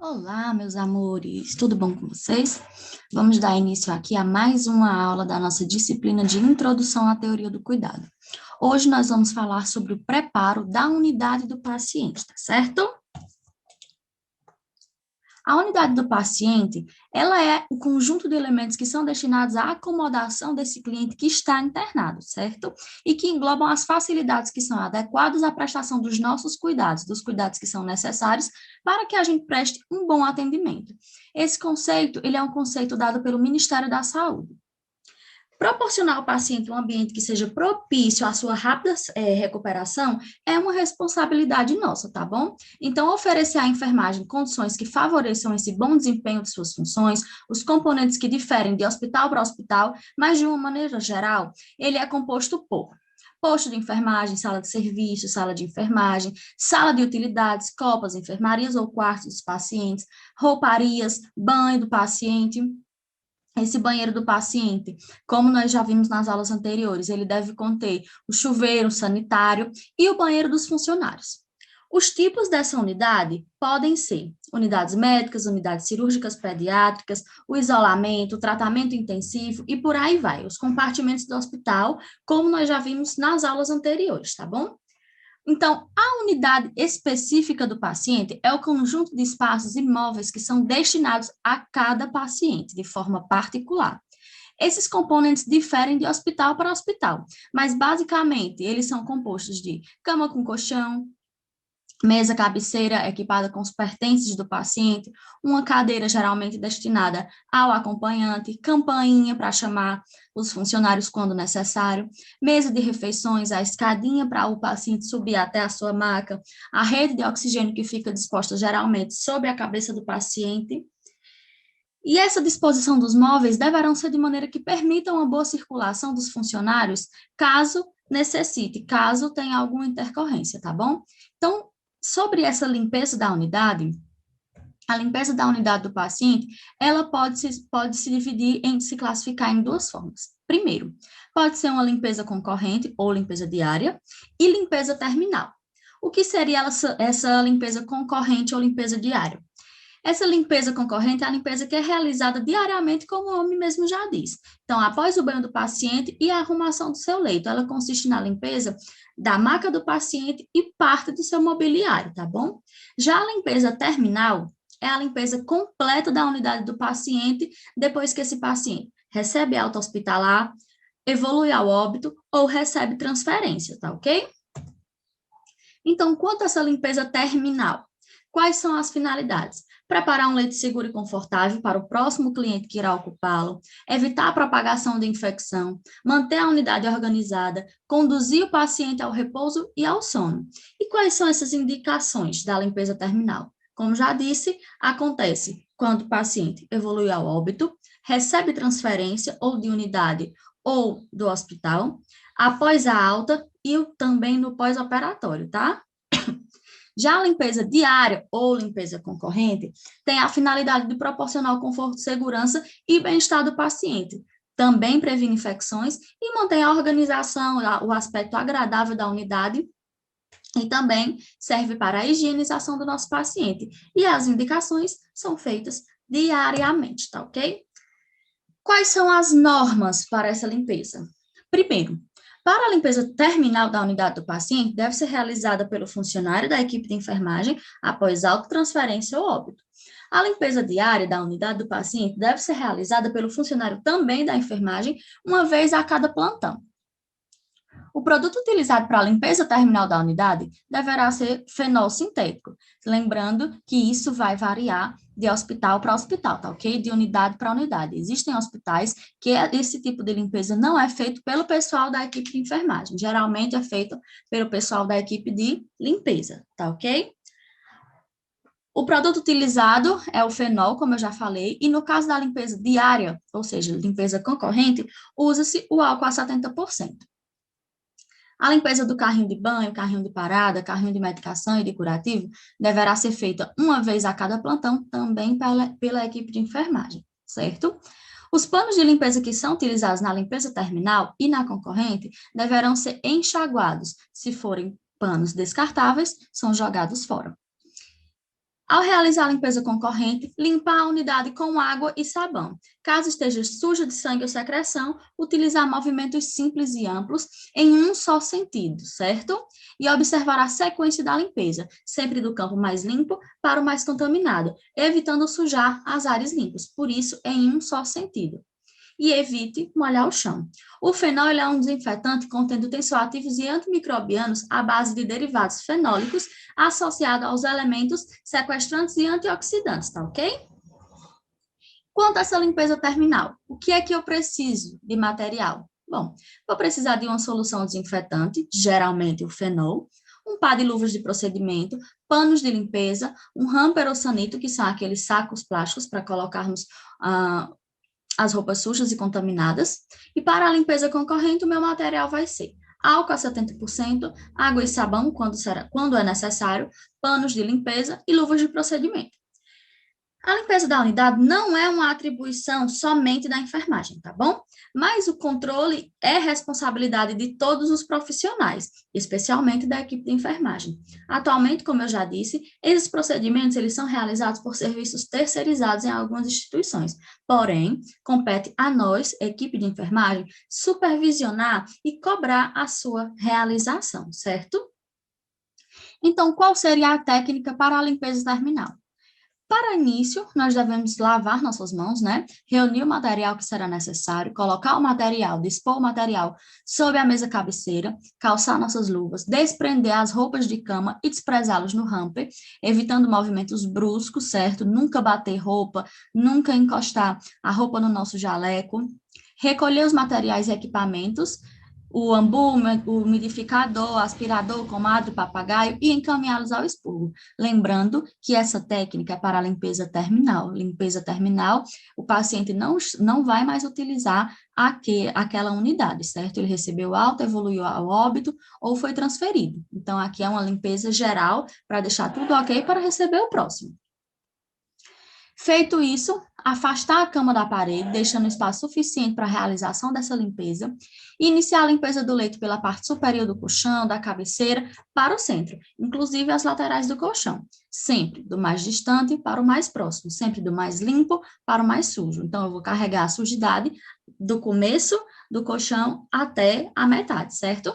Olá, meus amores, tudo bom com vocês? Vamos dar início aqui a mais uma aula da nossa disciplina de Introdução à Teoria do Cuidado. Hoje nós vamos falar sobre o preparo da unidade do paciente, tá certo? A unidade do paciente, ela é o conjunto de elementos que são destinados à acomodação desse cliente que está internado, certo? E que englobam as facilidades que são adequadas à prestação dos nossos cuidados, dos cuidados que são necessários para que a gente preste um bom atendimento. Esse conceito, ele é um conceito dado pelo Ministério da Saúde. Proporcionar ao paciente um ambiente que seja propício à sua rápida recuperação é uma responsabilidade nossa, tá bom? Então, oferecer à enfermagem condições que favoreçam esse bom desempenho de suas funções, os componentes que diferem de hospital para hospital, mas de uma maneira geral, ele é composto por posto de enfermagem, sala de serviço, sala de enfermagem, sala de utilidades, copas, enfermarias ou quartos dos pacientes, rouparias, banho do paciente. Esse banheiro do paciente, como nós já vimos nas aulas anteriores, ele deve conter o chuveiro sanitário e o banheiro dos funcionários. Os tipos dessa unidade podem ser unidades médicas, unidades cirúrgicas pediátricas, o isolamento, o tratamento intensivo e por aí vai, os compartimentos do hospital, como nós já vimos nas aulas anteriores, tá bom? Então, a unidade específica do paciente é o conjunto de espaços imóveis que são destinados a cada paciente, de forma particular. Esses componentes diferem de hospital para hospital, mas basicamente eles são compostos de cama com colchão, mesa cabeceira equipada com os pertences do paciente, uma cadeira geralmente destinada ao acompanhante, campainha para chamar os funcionários quando necessário, mesa de refeições, a escadinha para o paciente subir até a sua maca, a rede de oxigênio que fica disposta geralmente sobre a cabeça do paciente. E essa disposição dos móveis deverão ser de maneira que permitam uma boa circulação dos funcionários, caso necessite, caso tenha alguma intercorrência, tá bom? Então, sobre essa limpeza da unidade, a limpeza da unidade do paciente, ela pode se dividir se classificar em duas formas. Primeiro, pode ser uma limpeza concorrente ou limpeza diária e limpeza terminal. O que seria essa limpeza concorrente ou limpeza diária? Essa limpeza concorrente é a limpeza que é realizada diariamente, como o nome mesmo já diz. Então, após o banho do paciente e a arrumação do seu leito, ela consiste na limpeza da maca do paciente e parte do seu mobiliário, tá bom? Já a limpeza terminal é a limpeza completa da unidade do paciente depois que esse paciente recebe alta hospitalar, evolui ao óbito ou recebe transferência, tá ok? Então, quanto a essa limpeza terminal, quais são as finalidades? Preparar um leito seguro e confortável para o próximo cliente que irá ocupá-lo, evitar a propagação de infecção, manter a unidade organizada, conduzir o paciente ao repouso e ao sono. E quais são essas indicações da limpeza terminal? Como já disse, acontece quando o paciente evolui ao óbito, recebe transferência ou de unidade ou do hospital, após a alta e também no pós-operatório, tá? Já a limpeza diária ou limpeza concorrente tem a finalidade de proporcionar o conforto, segurança e bem-estar do paciente. Também previne infecções e mantém a organização, o aspecto agradável da unidade e também serve para a higienização do nosso paciente. E as indicações são feitas diariamente, tá ok? Quais são as normas para essa limpeza? Primeiro, para a limpeza terminal da unidade do paciente, deve ser realizada pelo funcionário da equipe de enfermagem após autotransferência ou óbito. A limpeza diária da unidade do paciente deve ser realizada pelo funcionário também da enfermagem uma vez a cada plantão. O produto utilizado para a limpeza terminal da unidade deverá ser fenol sintético, lembrando que isso vai variar de hospital para hospital, tá ok? De unidade para unidade. Existem hospitais que esse tipo de limpeza não é feito pelo pessoal da equipe de enfermagem, geralmente é feito pelo pessoal da equipe de limpeza, tá ok? O produto utilizado é o fenol, como eu já falei, e no caso da limpeza diária, ou seja, limpeza concorrente, usa-se o álcool a 70%. A limpeza do carrinho de banho, carrinho de parada, carrinho de medicação e de curativo deverá ser feita uma vez a cada plantão, também pela equipe de enfermagem, certo? Os panos de limpeza que são utilizados na limpeza terminal e na concorrente deverão ser enxaguados. Se forem panos descartáveis, são jogados fora. Ao realizar a limpeza concorrente, limpar a unidade com água e sabão. Caso esteja suja de sangue ou secreção, utilizar movimentos simples e amplos em um só sentido, certo? E observar a sequência da limpeza, sempre do campo mais limpo para o mais contaminado, evitando sujar as áreas limpas, por isso em um só sentido. E evite molhar o chão. O fenol é um desinfetante contendo tensoativos e antimicrobianos à base de derivados fenólicos associado aos elementos sequestrantes e antioxidantes, tá ok? Quanto a essa limpeza terminal, o que é que eu preciso de material? Bom, vou precisar de uma solução desinfetante, geralmente o fenol, um par de luvas de procedimento, panos de limpeza, um hamper ou sanito, que são aqueles sacos plásticos para colocarmos as roupas sujas e contaminadas. E para a limpeza concorrente, o meu material vai ser álcool a 70%, água e sabão quando é necessário, panos de limpeza e luvas de procedimento. A limpeza da unidade não é uma atribuição somente da enfermagem, tá bom? Mas o controle é responsabilidade de todos os profissionais, especialmente da equipe de enfermagem. Atualmente, como eu já disse, esses procedimentos eles são realizados por serviços terceirizados em algumas instituições. Porém, compete a nós, equipe de enfermagem, supervisionar e cobrar a sua realização, certo? Então, qual seria a técnica para a limpeza terminal? Para início, nós devemos lavar nossas mãos, né? Reunir o material que será necessário, colocar o material, dispor o material sobre a mesa cabeceira, calçar nossas luvas, desprender as roupas de cama e desprezá-los no hamper, evitando movimentos bruscos, certo? Nunca bater roupa, nunca encostar a roupa no nosso jaleco. Recolher os materiais e equipamentos, o ambu, o umidificador, aspirador, comadre, papagaio e encaminhá-los ao expurgo. Lembrando que essa técnica é para a limpeza terminal. Limpeza terminal, o paciente não vai mais utilizar aquela unidade, certo? Ele recebeu alta, evoluiu ao óbito ou foi transferido. Então, aqui é uma limpeza geral para deixar tudo ok para receber o próximo. Feito isso, afastar a cama da parede, deixando espaço suficiente para a realização dessa limpeza, e iniciar a limpeza do leito pela parte superior do colchão, da cabeceira, para o centro, inclusive as laterais do colchão, sempre do mais distante para o mais próximo, sempre do mais limpo para o mais sujo. Então, eu vou carregar a sujidade do começo do colchão até a metade, certo?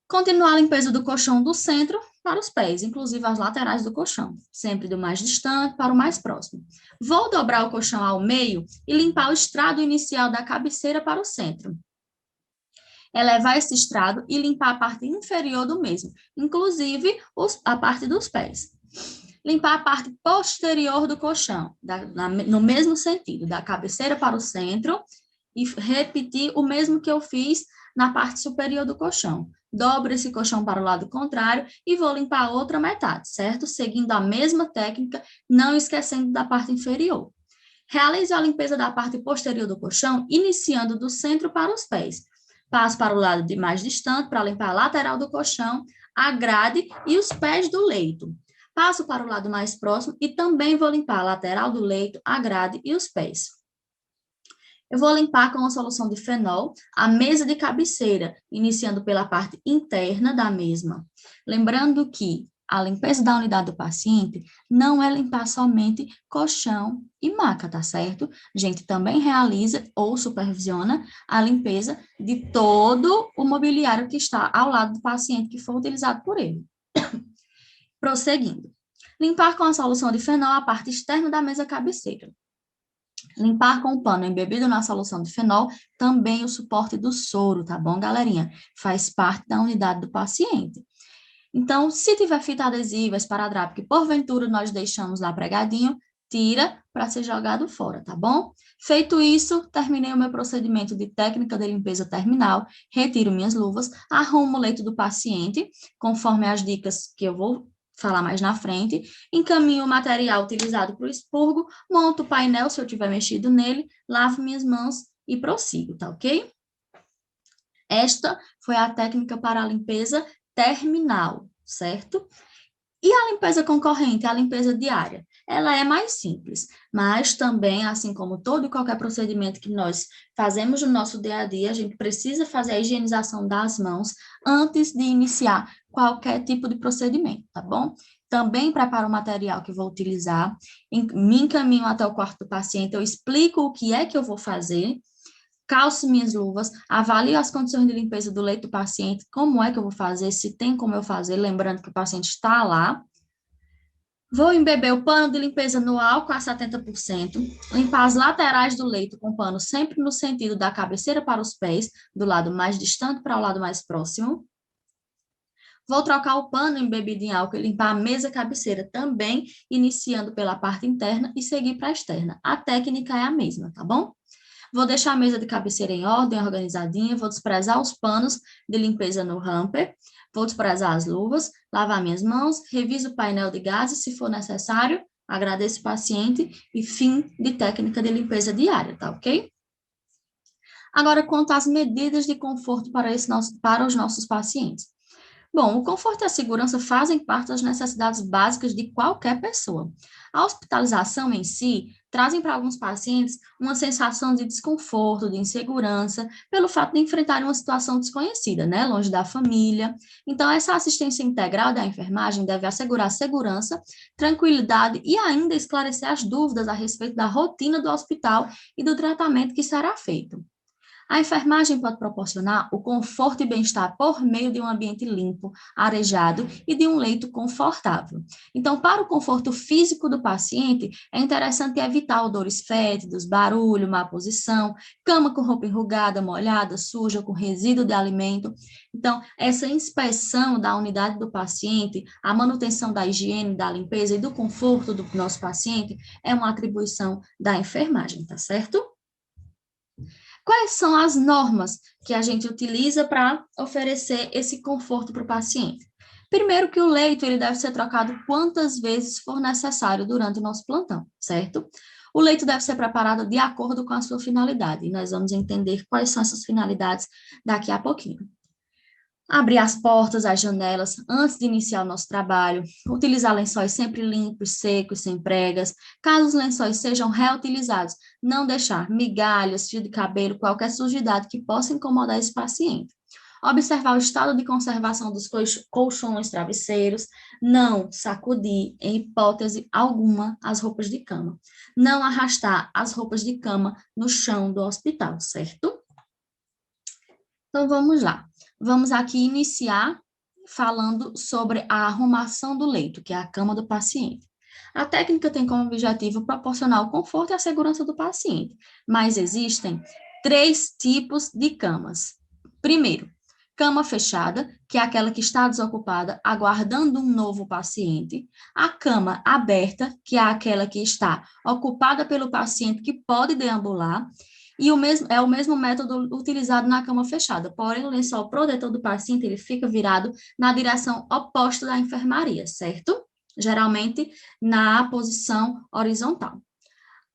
Continuar a limpeza do colchão do centro para os pés, inclusive as laterais do colchão, sempre do mais distante para o mais próximo. Vou dobrar o colchão ao meio e limpar o estrado inicial da cabeceira para o centro. Elevar esse estrado e limpar a parte inferior do mesmo, inclusive a parte dos pés. Limpar a parte posterior do colchão, no mesmo sentido, da cabeceira para o centro, e repetir o mesmo que eu fiz na parte superior do colchão. Dobro esse colchão para o lado contrário e vou limpar a outra metade, certo? Seguindo a mesma técnica, não esquecendo da parte inferior. Realizo a limpeza da parte posterior do colchão, iniciando do centro para os pés. Passo para o lado mais distante para limpar a lateral do colchão, a grade e os pés do leito. Passo para o lado mais próximo e também vou limpar a lateral do leito, a grade e os pés. Eu vou limpar com uma solução de fenol a mesa de cabeceira, iniciando pela parte interna da mesma. Lembrando que a limpeza da unidade do paciente não é limpar somente colchão e maca, tá certo? A gente também realiza ou supervisiona a limpeza de todo o mobiliário que está ao lado do paciente que for utilizado por ele. Prosseguindo. Limpar com a solução de fenol a parte externa da mesa cabeceira. Limpar com o pano embebido na solução de fenol também o suporte do soro, tá bom, galerinha? Faz parte da unidade do paciente. Então, se tiver fita adesiva, esparadrapo, que porventura nós deixamos lá pregadinho, tira para ser jogado fora, tá bom? Feito isso, terminei o meu procedimento de técnica de limpeza terminal, retiro minhas luvas, arrumo o leito do paciente, conforme as dicas que eu vou falar mais na frente, encaminho o material utilizado para o expurgo, monto o painel se eu tiver mexido nele, lavo minhas mãos e prossigo, tá ok? Esta foi a técnica para a limpeza terminal, certo? E a limpeza concorrente, a limpeza diária? Ela é mais simples, mas também, assim como todo e qualquer procedimento que nós fazemos no nosso dia a dia, a gente precisa fazer a higienização das mãos antes de iniciar qualquer tipo de procedimento, tá bom? também preparo o material que vou utilizar, me encaminho até o quarto do paciente, eu explico o que é que eu vou fazer, calço minhas luvas, avalio as condições de limpeza do leito do paciente, como é que eu vou fazer, se tem como eu fazer, lembrando que o paciente está lá. Vou embeber o pano de limpeza no álcool a 70%, limpar as laterais do leito com pano sempre no sentido da cabeceira para os pés, do lado mais distante para o lado mais próximo. Vou trocar o pano embebido em álcool e limpar a mesa cabeceira também, iniciando pela parte interna e seguir para a externa. A técnica é a mesma, tá bom? Vou deixar a mesa de cabeceira em ordem, organizadinha, vou desprezar os panos de limpeza no hamper, vou desprezar as luvas, lavar minhas mãos, reviso o painel de gases se for necessário, agradeço o paciente e fim de técnica de limpeza diária, tá ok? Agora, quanto às medidas de conforto para os nossos pacientes. Bom, o conforto e a segurança fazem parte das necessidades básicas de qualquer pessoa. A hospitalização em si trazem para alguns pacientes uma sensação de desconforto, de insegurança, pelo fato de enfrentarem uma situação desconhecida, né, longe da família. Então, essa assistência integral da enfermagem deve assegurar segurança, tranquilidade e ainda esclarecer as dúvidas a respeito da rotina do hospital e do tratamento que será feito. A enfermagem pode proporcionar o conforto e bem-estar por meio de um ambiente limpo, arejado e de um leito confortável. Então, para o conforto físico do paciente, é interessante evitar odores fétidos, barulho, má posição, cama com roupa enrugada, molhada, suja, com resíduo de alimento. Então, essa inspeção da unidade do paciente, a manutenção da higiene, da limpeza e do conforto do nosso paciente é uma atribuição da enfermagem, tá certo? Quais são as normas que a gente utiliza para oferecer esse conforto para o paciente? Primeiro que o leito ele deve ser trocado quantas vezes for necessário durante o nosso plantão, certo? O leito deve ser preparado de acordo com a sua finalidade, e nós vamos entender quais são essas finalidades daqui a pouquinho. Abrir as portas, as janelas, antes de iniciar o nosso trabalho. Utilizar lençóis sempre limpos, secos, sem pregas. Caso os lençóis sejam reutilizados, não deixar migalhas, fio de cabelo, qualquer sujidade que possa incomodar esse paciente. Observar o estado de conservação dos colchões, travesseiros. Não sacudir, em hipótese alguma, as roupas de cama. Não arrastar as roupas de cama no chão do hospital, certo? Então, vamos lá. Vamos aqui iniciar falando sobre a arrumação do leito, que é a cama do paciente. A técnica tem como objetivo proporcionar o conforto e a segurança do paciente, mas existem 3 tipos de camas. Primeiro, cama fechada, que é aquela que está desocupada, aguardando um novo paciente. A cama aberta, que é aquela que está ocupada pelo paciente que pode deambular. E é o mesmo método utilizado na cama fechada, porém o lençol protetor do paciente ele fica virado na direção oposta da enfermaria, certo? Geralmente na posição horizontal.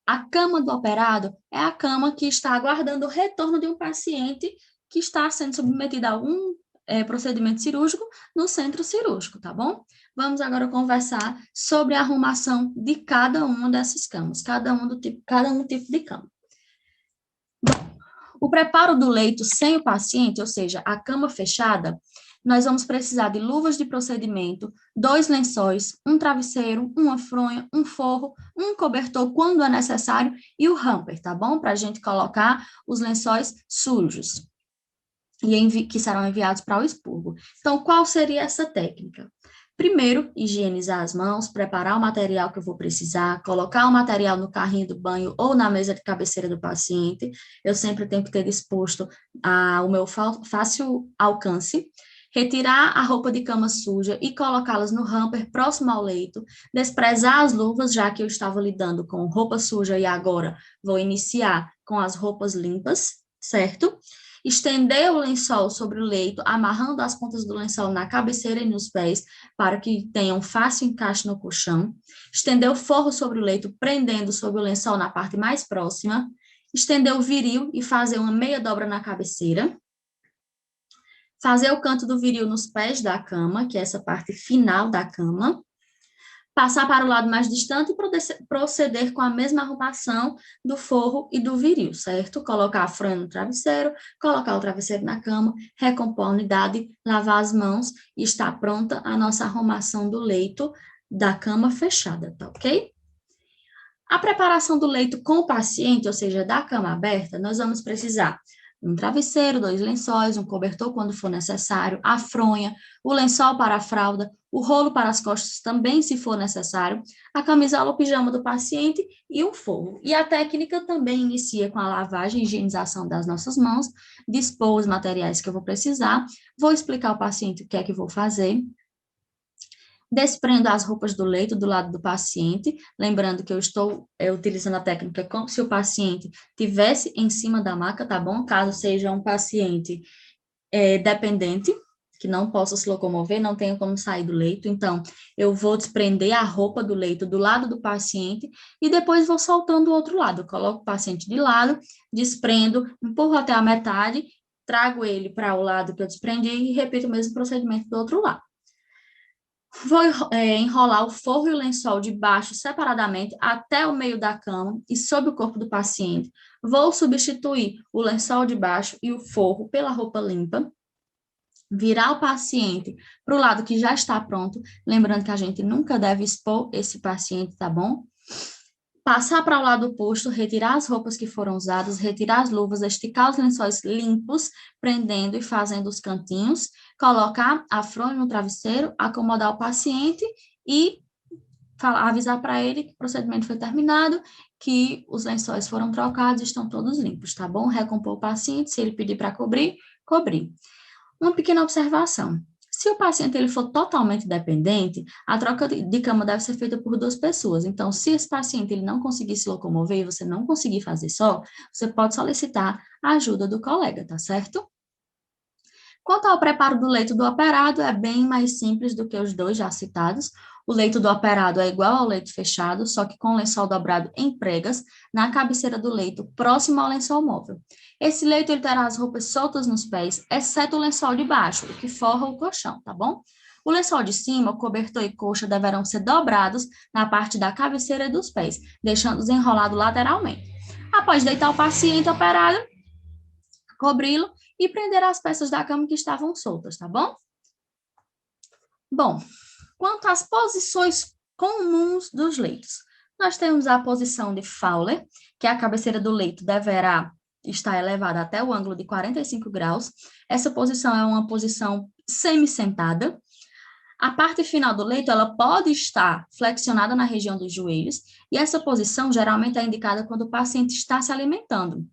A cama do operado é a cama que está aguardando o retorno de um paciente que está sendo submetido a algum procedimento cirúrgico no centro cirúrgico, tá bom? Vamos agora conversar sobre a arrumação de cada uma dessas camas, cada um tipo de cama. O preparo do leito sem o paciente, ou seja, a cama fechada, nós vamos precisar de luvas de procedimento, 2 lençóis, um travesseiro, uma fronha, um forro, um cobertor quando é necessário e o hamper, tá bom? Para a gente colocar os lençóis sujos e que serão enviados para o expurgo. Então, qual seria essa técnica? Primeiro, higienizar as mãos, preparar o material que eu vou precisar, colocar o material no carrinho do banho ou na mesa de cabeceira do paciente. Eu sempre tenho que ter disposto o meu fácil alcance. Retirar a roupa de cama suja e colocá-las no hamper próximo ao leito. Desprezar as luvas, já que eu estava lidando com roupa suja e agora vou iniciar com as roupas limpas, certo? Estender o lençol sobre o leito, amarrando as pontas do lençol na cabeceira e nos pés, para que tenha um fácil encaixe no colchão. Estender o forro sobre o leito, prendendo sobre o lençol na parte mais próxima. Estender o viril e fazer uma meia dobra na cabeceira. Fazer o canto do viril nos pés da cama, que é essa parte final da cama. Passar para o lado mais distante e proceder com a mesma arrumação do forro e do viril, certo? Colocar a fronha no travesseiro, colocar o travesseiro na cama, recompor a unidade, lavar as mãos e está pronta a nossa arrumação do leito da cama fechada, tá ok? A preparação do leito com o paciente, ou seja, da cama aberta, nós vamos precisar um travesseiro, 2 lençóis, um cobertor quando for necessário, a fronha, o lençol para a fralda, o rolo para as costas também, se for necessário, a camisola ou pijama do paciente e um forro. E a técnica também inicia com a lavagem e higienização das nossas mãos, dispor os materiais que eu vou precisar, vou explicar ao paciente o que é que vou fazer, desprendo as roupas do leito do lado do paciente, lembrando que eu estou utilizando a técnica como se o paciente tivesse em cima da maca, tá bom? Caso seja um paciente dependente, que não possa se locomover, não tenha como sair do leito, então eu vou desprender a roupa do leito do lado do paciente e depois vou soltando o outro lado. Eu coloco o paciente de lado, desprendo, empurro até a metade, trago ele para o lado que eu desprendi e repito o mesmo procedimento do outro lado. Vou enrolar o forro e o lençol de baixo separadamente até o meio da cama e sob o corpo do paciente. Vou substituir o lençol de baixo e o forro pela roupa limpa. Virar o paciente para o lado que já está pronto. Lembrando que a gente nunca deve expor esse paciente, tá bom? Passar para o lado oposto, retirar as roupas que foram usadas, retirar as luvas, esticar os lençóis limpos, prendendo e fazendo os cantinhos, colocar a fronha no travesseiro, acomodar o paciente e avisar para ele que o procedimento foi terminado, que os lençóis foram trocados e estão todos limpos, tá bom? Recompor o paciente, se ele pedir para cobrir, cobrir. Uma pequena observação. Se o paciente ele for totalmente dependente, a troca de cama deve ser feita por 2 pessoas. Então, se esse paciente ele não conseguir se locomover e você não conseguir fazer só, você pode solicitar a ajuda do colega, tá certo? Quanto ao preparo do leito do operado, é bem mais simples do que os 2 já citados. O leito do operado é igual ao leito fechado, só que com o lençol dobrado em pregas, na cabeceira do leito, próximo ao lençol móvel. Esse leito ele terá as roupas soltas nos pés, exceto o lençol de baixo, o que forra o colchão, tá bom? O lençol de cima, o cobertor e coxa deverão ser dobrados na parte da cabeceira e dos pés, deixando-os enrolados lateralmente. Após deitar o paciente operado, cobri-lo e prender as peças da cama que estavam soltas, tá bom? Bom, quanto às posições comuns dos leitos, nós temos a posição de Fowler, que a cabeceira do leito deverá estar elevada até o ângulo de 45 graus. Essa posição é uma posição semi-sentada. A parte final do leito, ela pode estar flexionada na região dos joelhos, e essa posição geralmente é indicada quando o paciente está se alimentando,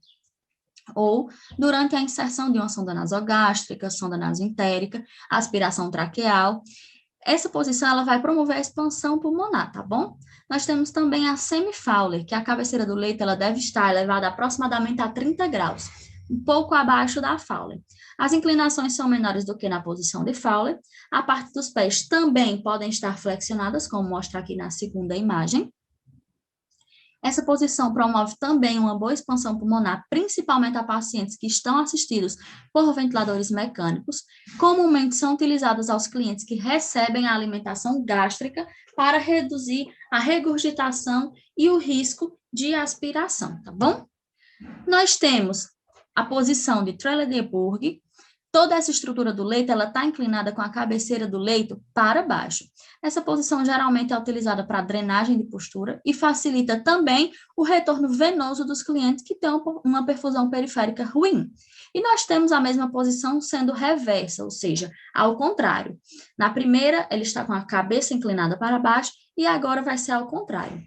ou durante a inserção de uma sonda nasogástrica, sonda nasoentérica, aspiração traqueal. Essa posição ela vai promover a expansão pulmonar, tá bom? Nós temos também a semi-Fowler, que a cabeceira do leito ela deve estar elevada aproximadamente a 30 graus, um pouco abaixo da Fowler. As inclinações são menores do que na posição de Fowler. A parte dos pés também podem estar flexionadas, como mostra aqui na segunda imagem. Essa posição promove também uma boa expansão pulmonar, principalmente a pacientes que estão assistidos por ventiladores mecânicos. Comumente são utilizadas aos clientes que recebem a alimentação gástrica para reduzir a regurgitação e o risco de aspiração, tá bom? Nós temos a posição de Trelleborg. Toda essa estrutura do leito, ela está inclinada com a cabeceira do leito para baixo. Essa posição geralmente é utilizada para drenagem de postura e facilita também o retorno venoso dos clientes que têm uma perfusão periférica ruim. E nós temos a mesma posição sendo reversa, ou seja, ao contrário. Na primeira, ele está com a cabeça inclinada para baixo e agora vai ser ao contrário.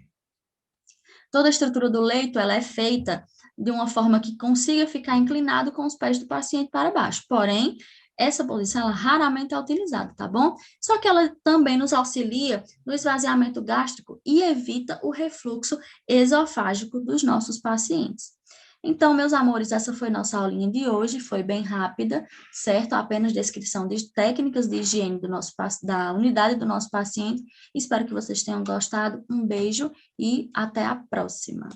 Toda a estrutura do leito, ela é feita de uma forma que consiga ficar inclinado com os pés do paciente para baixo. Porém, essa posição ela raramente é utilizada, tá bom? Só que ela também nos auxilia no esvaziamento gástrico e evita o refluxo esofágico dos nossos pacientes. Então, meus amores, essa foi nossa aulinha de hoje, foi bem rápida, certo? Apenas descrição de técnicas de higiene da unidade do nosso paciente. Espero que vocês tenham gostado. Um beijo e até a próxima.